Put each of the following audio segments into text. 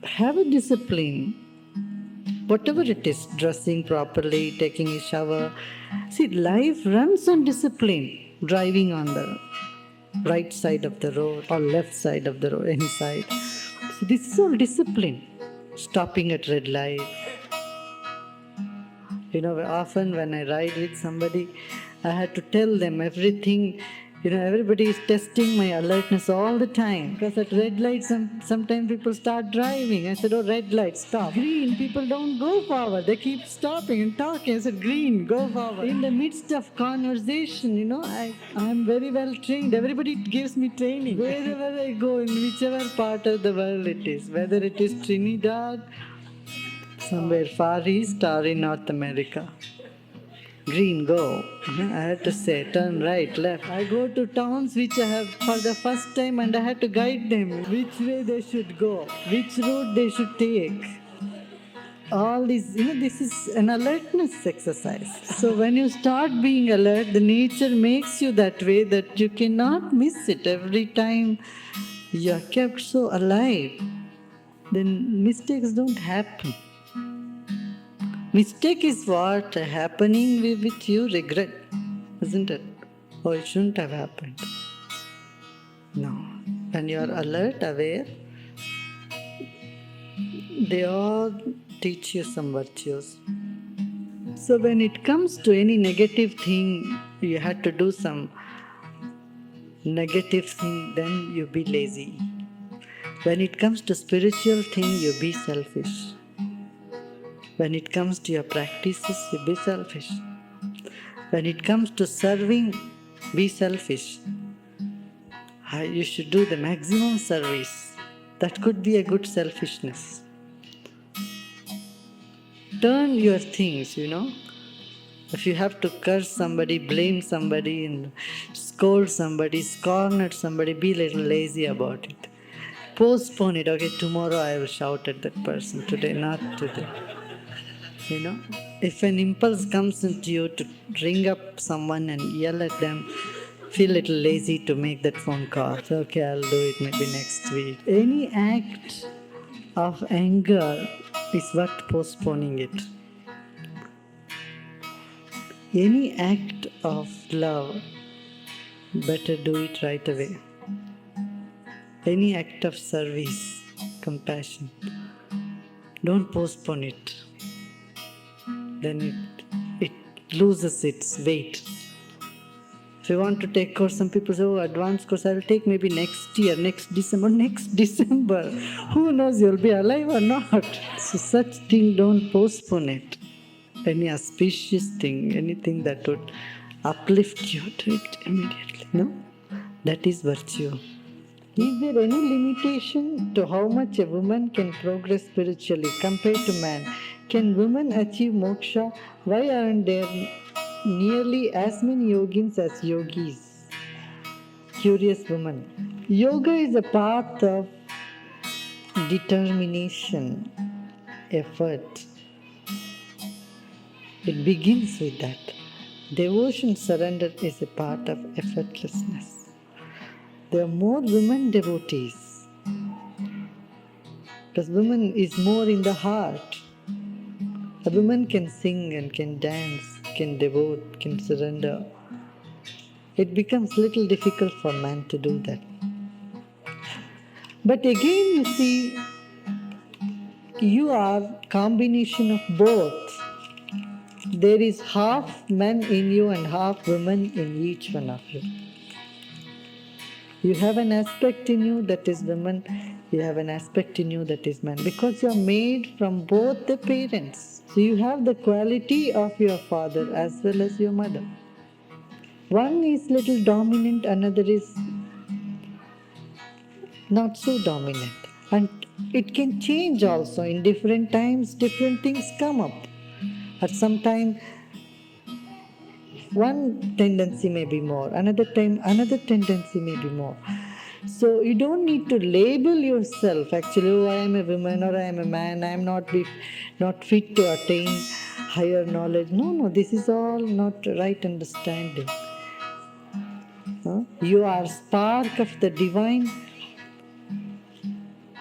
Have a discipline, whatever it is, dressing properly, taking a shower. See, life runs on discipline, driving on the right side of the road or left side of the road, any side. So, this is all discipline. Stopping at red light. Often when I ride with somebody, I had to tell them everything. Everybody is testing my alertness all the time. Because at red light, sometimes people start driving. I said, oh, red light, stop. Green, people don't go forward. They keep stopping and talking. I said, green, go forward. In the midst of conversation, I'm very well trained. Everybody gives me training. Wherever I go, in whichever part of the world it is, whether it is Trinidad, somewhere far east or in North America. Green, go. I had to say, turn right, left. I go to towns which I have for the first time and I had to guide them which way they should go, which route they should take. All this, this is an alertness exercise. So when you start being alert, the nature makes you that way that you cannot miss it. Every time you are kept so alive, then mistakes don't happen. Mistake is what happening with you regret, isn't it? Oh, it shouldn't have happened. No. When you are alert, aware, they all teach you some virtues. So when it comes to any negative thing, you had to do some negative thing, then you be lazy. When it comes to spiritual thing, you be selfish. When it comes to your practices, you be selfish. When it comes to serving, be selfish. You should do the maximum service. That could be a good selfishness. Turn your things, If you have to curse somebody, blame somebody, and scold somebody, scorn at somebody, be a little lazy about it. Postpone it. Okay, tomorrow I will shout at that person. Today, not today. If an impulse comes into you to ring up someone and yell at them, feel a little lazy to make that phone call. So, okay, I'll do it maybe next week. Any act of anger is worth postponing it. Any act of love, better do it right away. Any act of service, compassion, don't postpone it. Then it loses its weight. If you want to take course, some people say, oh, advanced course, I will take maybe next year, next December. Who knows, you'll be alive or not. So such thing, don't postpone it. Any auspicious thing, anything that would uplift you, do it immediately. No? That is virtue. Is there any limitation to how much a woman can progress spiritually compared to man? Can women achieve moksha? Why aren't there nearly as many yogins as yogis? Curious woman. Yoga is a path of determination, effort. It begins with that. Devotion, surrender is a part of effortlessness. There are more women devotees. Because women is more in the heart. A woman can sing and can dance, can devote, can surrender. It becomes little difficult for man to do that. But again, you see, you are combination of both. There is half men in you and half women in each one of you. You have an aspect in you that is woman, you have an aspect in you that is man, because you are made from both the parents. So you have the quality of your father as well as your mother. One is little dominant, another is not so dominant. And it can change also. In different times, different things come up. At some time, one tendency may be more, another time, another tendency may be more. So you don't need to label yourself. Actually, oh, I am a woman or I am a man. I am not fit to attain higher knowledge. No. This is all not right understanding. You are spark of the divine,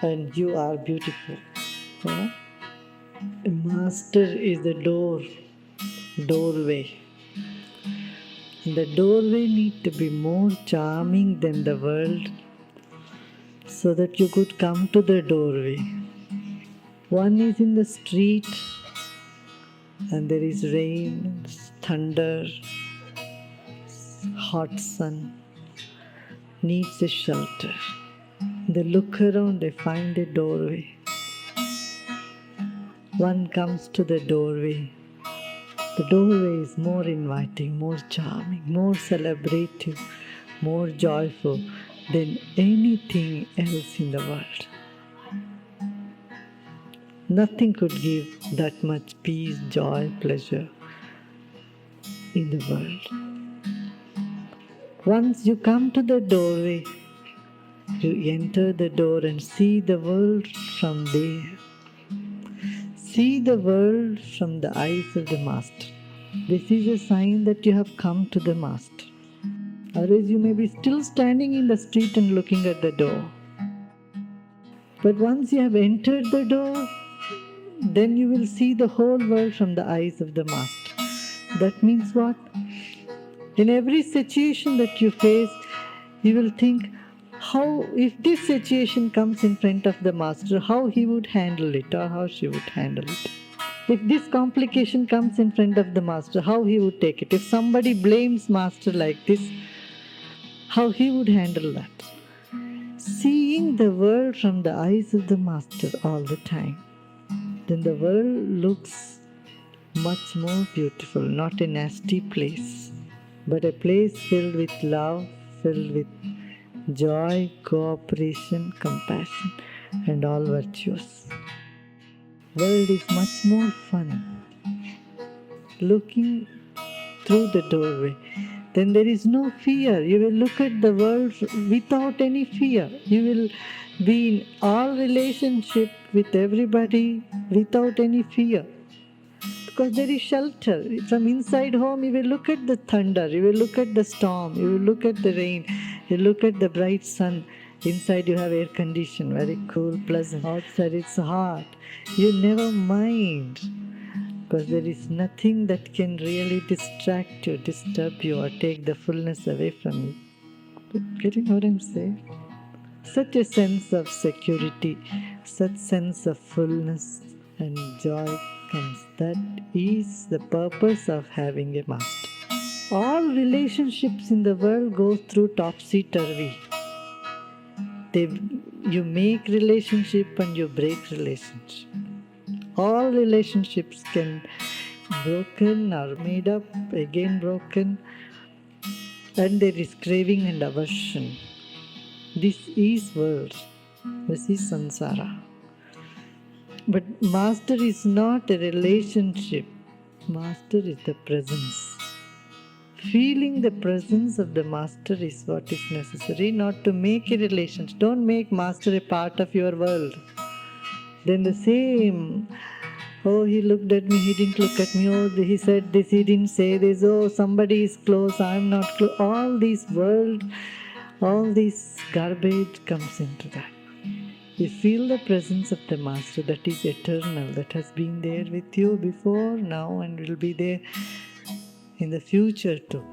and you are beautiful. A master is the doorway. The doorway need to be more charming than the world, so that you could come to the doorway. One is in the street, and there is rain, thunder, hot sun, needs a shelter. They look around, they find a doorway. One comes to the doorway. The doorway is more inviting, more charming, more celebrative, more joyful than anything else in the world. Nothing could give that much peace, joy, pleasure in the world. Once you come to the doorway, you enter the door and see the world from there. See the world from the eyes of the Master. This is a sign that you have come to the Master. Otherwise, you may be still standing in the street and looking at the door. But once you have entered the door, then you will see the whole world from the eyes of the Master. That means what? In every situation that you face, you will think, how, if this situation comes in front of the Master, how he would handle it or how she would handle it. If this complication comes in front of the Master, how he would take it. If somebody blames Master like this, how he would handle that. Seeing the world from the eyes of the Master all the time, then the world looks much more beautiful, not a nasty place, but a place filled with love, filled with joy, cooperation, compassion, and all virtues. World is much more fun. Looking through the doorway, then there is no fear. You will look at the world without any fear. You will be in all relationship with everybody without any fear. Because there is shelter. From inside home, you will look at the thunder, you will look at the storm, you will look at the rain, you look at the bright sun. Inside you have air condition, very cool, pleasant. Outside it's hot. You never mind. Because there is nothing that can really distract you, disturb you, or take the fullness away from you. Getting what I'm saying? Such a sense of security, such sense of fullness and joy comes. That is the purpose of having a Master. All relationships in the world go through topsy-turvy. You make relationship and you break relationship. All relationships can be broken or made up, again broken, and there is craving and aversion. This is world. This is samsara. But Master is not a relationship. Master is the presence. Feeling the presence of the Master is what is necessary, not to make a relationship. Don't make Master a part of your world. Then the same, oh, he looked at me, he didn't look at me, oh, he said this, he didn't say this, oh, somebody is close, I'm not close. All this world, all this garbage comes into that. You feel the presence of the Master that is eternal, that has been there with you before, now, and will be there in the future too.